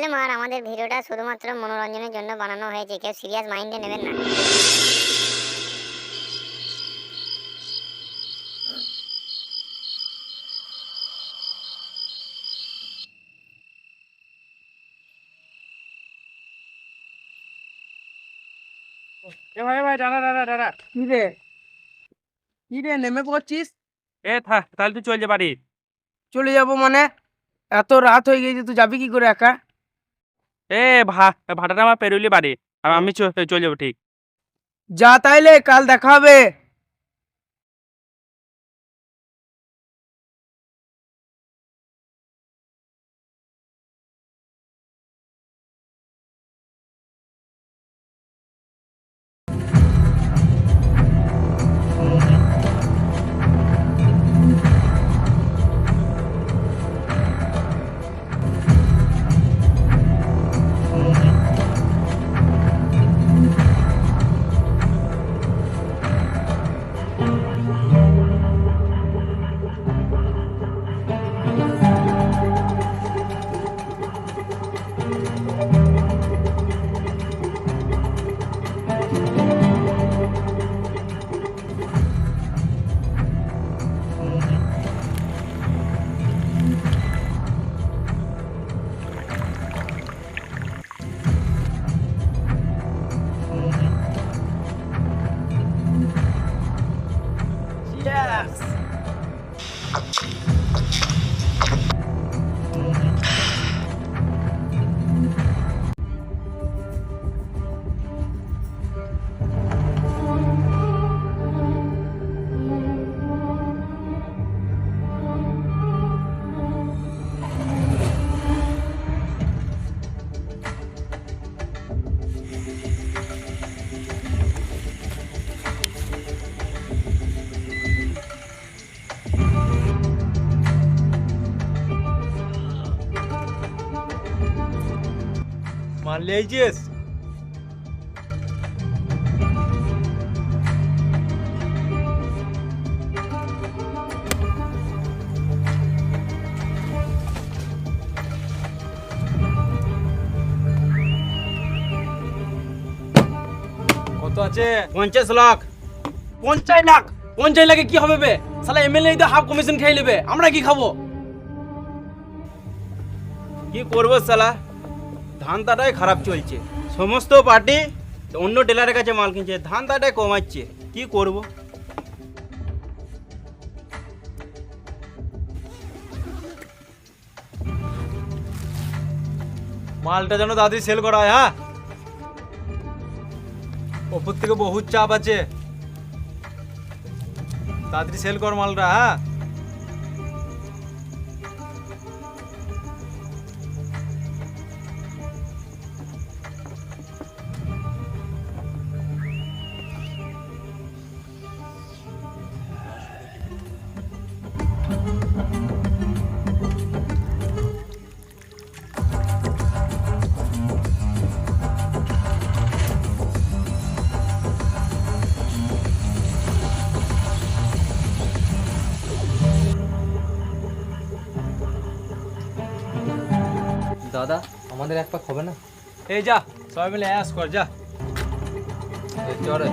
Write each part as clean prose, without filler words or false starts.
Disclaimer, আমাদের ভিডিওটা শুধুমাত্র মনোরঞ্জনের জন্য বানানো হয়েছে, কেউ সিরিয়াস মাইন্ডে নেবেন না। এ ভাই ভাই দাঁড়া দাঁড়া দাঁড়া। কি রে নেমে পড়ছিস? তাহলে তুই চল যা বাড়ি। চলে যাব মানে? এত রাত হয়ে গেছে, তুই যাবি কি করে একা? এ ভাটাটা আমার পেরুলি বাড়ি, আর আমি চল যাবো ঠিক। যা তাইলে, কাল দেখা হবে। মাল লিয়েছিস? কত আছে? 50 লাখ। 50 লাখ? 50 লাখে কি হবে বে? শালা এমএলএ তো হাফ কমিশন খেয়ে নেবে, আমরা কি খাবো? কি করবো শালা, ধানটাটাই খারাপ চলছে। সমস্ত পার্টি অন্য ডিলারের কাছে মাল কিনছে, ধানটাটাই কমাচ্ছে। কি করব? মালটা যেন দাদি সেল করা হয়। হ্যাঁ, ওপর থেকে বহুত চাপ আছে, তাড়াতাড়ি সেল কর মালটা। হ্যাঁ, দাদা, আমাদের এক পাক হবে না? এই যা, সবাই মিলে অ্যাশ কর যা। চরে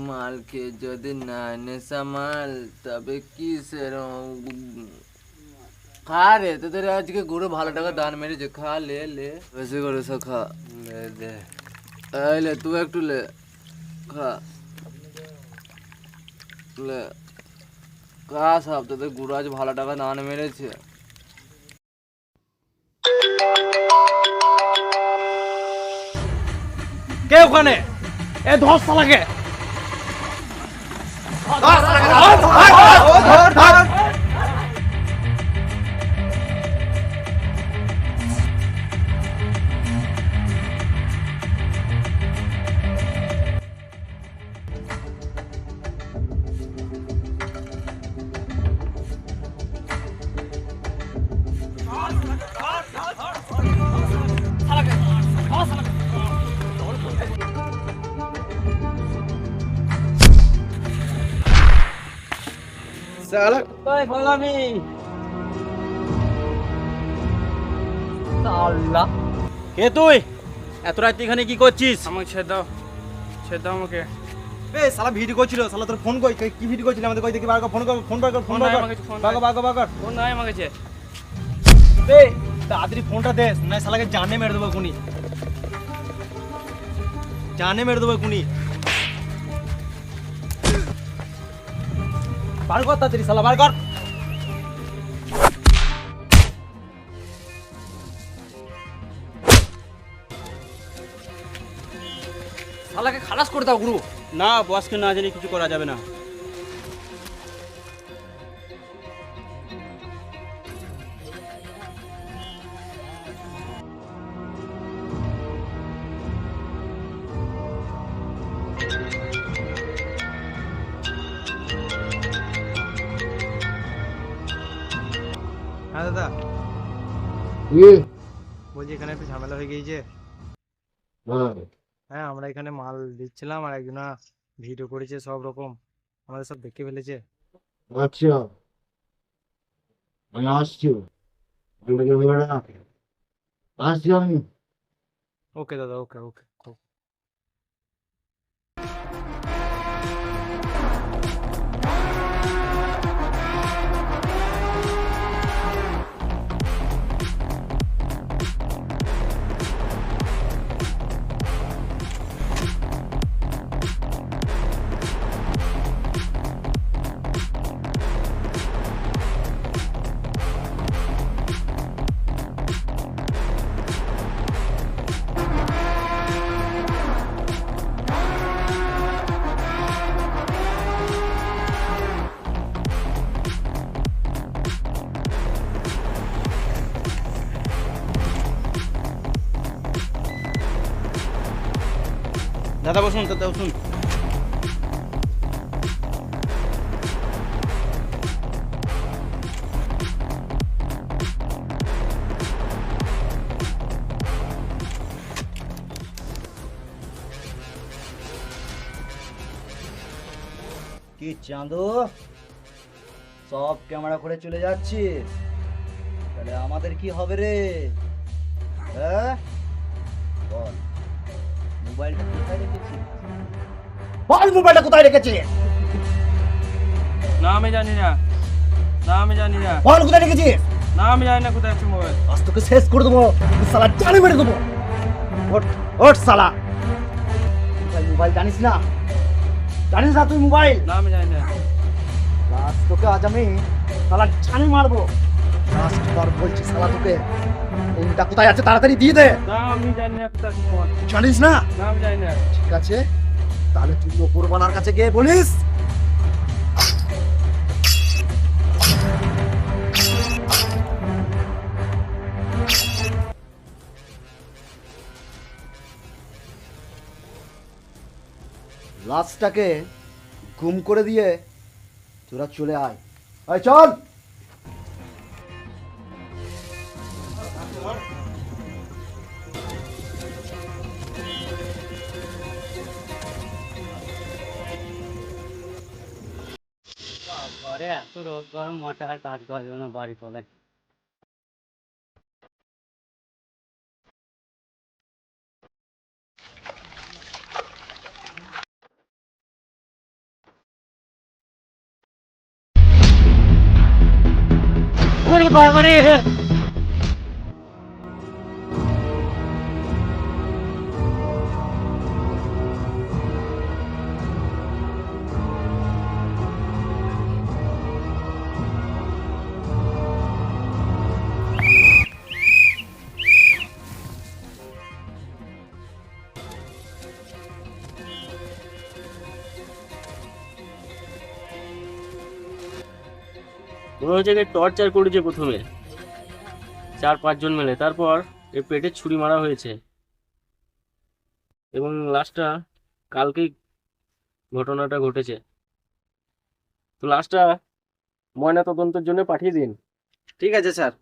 মালকে যদি না নেশা মাল, তবে কি সেরকম খা রে। তোদের আজকে গরু ভালো টাকা দান মেরেছে, খা লে লে, বেশি করে সব খা। লে দে, এই লে তুই একটু লে, খা লে, খা সব। তোদের গুরু আজ ভালো টাকা দান মেরেছে। কে ওখানে? এ ধর শালাকে। শালা কোথায় পালামি? আল্লাহ, কে তুই? এত রাত এখানে কি করছিস? আমাকে ছেড়ে দাও, ছেড়ে দাও আমাকে। বে শালা ভিডিও করছিল, শালা তোর ফোন কই? কি ভিডিও করছিলি আমাদের? কই দেখি বার কর, ফোন কর, ফোন বার কর, ফোন ফোন বার নাই কর, আমার কাছে, ফোন বার নাই। কর, বার কর, বার কর। ফোন নাই আমার কাছে। বে তাড়াতাড়ি ফোনটা দে, না শালাকে জানে মেরে দেবো এখুনি, জানে মেরে দেবো এখুনি। বার কর তাড়াতাড়ি, শালা বার কর। শালাকে খালাস করে দাও গুরু। না, বসকে না জানি কিছু করা যাবে না। হ্যাঁ দাদা, বলছি এখানে একটু ঝামেলা হয়ে গিয়েছে। হ্যাঁ, আমরা এখানে মাল দিচ্ছিলাম আর একজনা ভিডিও করেছে সব রকম, আমাদের সব দেখে ফেলেছে। আচ্ছা, আমি আসছি। আসছি আমি। ওকে দাদা, ওকে ওকে। দাদা বসুন, দাদা বসুন। কি চাঁদো, সব ক্যামেরা করে চলে যাচ্ছিস? তাহলে আমাদের কি হবে রে? হ্যাঁ বল, মোবাইলটা কোথায় রেখেছিস? বল মোবাইলটা কোথায় রেখেছিস? না আমি জানি না, না আমি জানি না, বল কোথায় রেখেছিস? না আমি জানি না কোথায় আছে মোবাইল। আজ তোকে শেষ করে দেবো, শালা জানে মেরে দেবো। ওঠ ওঠ শালা, তুই মোবাইল জানিস না? জানিস না তুই মোবাইল? না আমি জানি না। লাস্ট তোকে আজ আমি শালা জানে মারবো। লাস্ট বার বলছি শালা, তোকে ফোনটা কোথায় আছে তাড়াতাড়ি দিয়ে দে। না আমি জানি না কোথায় আছে মোবাইল। জানিস না? না আমি জানি না। ঠিক আছে, তাহলে তুই ওপরওয়ালার কাছে গিয়ে বলিস। লাশটাকে গুম করে দিয়ে তোরা চলে আয়। আয় চল। ঘরে এত রোদ গরম মোটা আর কাজ করার জন্য বাড়ি চলে। মনে হচ্ছে যে টর্চার করেছে প্রথমে 4-5 জন মিলে, তারপর এর পেটে ছুরি মারা হয়েছে এবং লাশটা কালকেই ঘটনাটা ঘটেছে। তো লাশটা ময়না তদন্তের জন্য পাঠিয়ে দিন। ঠিক আছে স্যার।